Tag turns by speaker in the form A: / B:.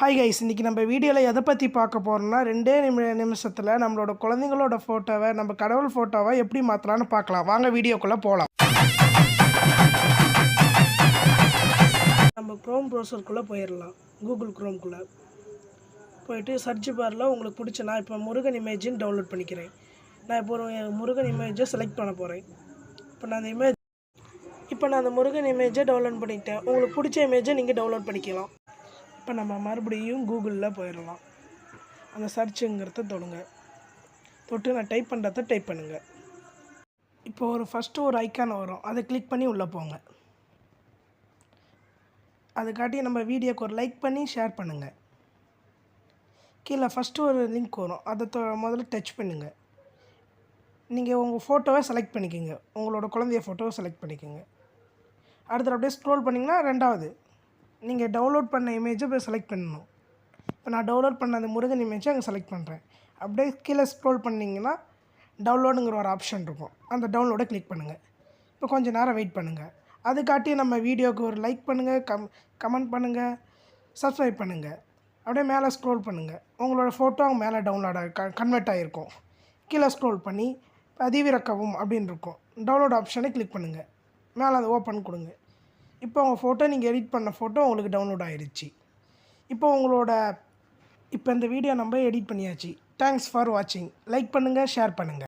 A: Hi guys, இன்றைக்கி நம்ம வீடியோவில் எதை பற்றி பார்க்க போகிறோம்னா 2 நிமிஷத்தில் நம்மளோட குழந்தைங்களோட ஃபோட்டோவை நம்ம கடவுள் ஃபோட்டோவை எப்படி மாற்றலான்னு பார்க்கலாம். வாங்க வீடியோக்குள்ளே போகலாம். நம்ம க்ரோம் ப்ரௌசருக்குள்ளே போயிடலாம். கூகுள் க்ரோம்குள்ளே போயிட்டு சர்ச் பாரில் உங்களுக்கு பிடிச்ச நான் இப்போ முருகன் இமேஜின்னு டவுன்லோட் பண்ணிக்கிறேன். நான் இப்போ ஒரு முருகன் இமேஜை செலக்ட் பண்ண போகிறேன். இப்போ நான் அந்த முருகன் இமேஜை டவுன்லோட் பண்ணிட்டேன். உங்களுக்கு பிடிச்ச இமேஜை நீங்கள் டவுன்லோட் பண்ணிக்கலாம். இப்போ நம்ம மறுபடியும் கூகுளில் போயிடலாம். அந்த சர்ச்சுங்கிறத தொட்டு நான் டைப் பண்ணுறத டைப் பண்ணுங்கள். இப்போ ஃபஸ்ட்டு ஒரு ஐக்கான் வரும், அதை கிளிக் பண்ணி உள்ளே போங்க. அதுக்காட்டி நம்ம வீடியோக்கு ஒரு லைக் பண்ணி ஷேர் பண்ணுங்கள். கீழே ஃபஸ்ட்டு ஒரு லிங்க் வரும், அதை முதல்ல டச் பண்ணுங்கள். நீங்கள் உங்கள் ஃபோட்டோவை செலக்ட் பண்ணிக்கோங்க, உங்களோட குழந்தைய ஃபோட்டோவை செலக்ட் பண்ணிக்கோங்க. அடுத்து அப்படியே ஸ்க்ரோல் பண்ணிங்கன்னா ரெண்டாவது நீங்கள் டவுன்லோட் பண்ண இமேஜை போய் செலக்ட் பண்ணணும். இப்போ நான் டவுன்லோட் பண்ண அந்த முருகன் இமேஜை அங்கே செலக்ட் பண்ணுறேன். அப்படியே கீழே ஸ்க்ரோல் பண்ணிங்கன்னா டவுன்லோடுங்கிற ஒரு ஆப்ஷன் இருக்கும், அந்த டவுன்லோடை கிளிக் பண்ணுங்கள். இப்போ கொஞ்சம் நேரம் வெயிட் பண்ணுங்கள். அதுக்காட்டி நம்ம வீடியோவுக்கு ஒரு லைக் பண்ணுங்கள், கமெண்ட் பண்ணுங்கள், சப்ஸ்கிரைப் பண்ணுங்கள். அப்படியே மேலே ஸ்க்ரோல் பண்ணுங்கள். உங்களோட ஃபோட்டோ அங்கே மேலே டவுன்லோட் கன்வெர்ட் ஆகிருக்கும். கீழே ஸ்க்ரோல் பண்ணி பதிவிறக்கவும் அப்படின்னு இருக்கும், டவுன்லோட் ஆப்ஷனை கிளிக் பண்ணுங்கள். மேலே அதை ஓப்பன் கொடுங்க. இப்போ உங்கள் ஃபோட்டோ நீங்கள் எடிட் பண்ண ஃபோட்டோ உங்களுக்கு டவுன்லோட் ஆகிடுச்சு. இப்போ இந்த வீடியோ நம்ம எடிட் பண்ணியாச்சு. தேங்க்ஸ் ஃபார் வாட்சிங். லைக் பண்ணுங்கள், ஷேர் பண்ணுங்கள்.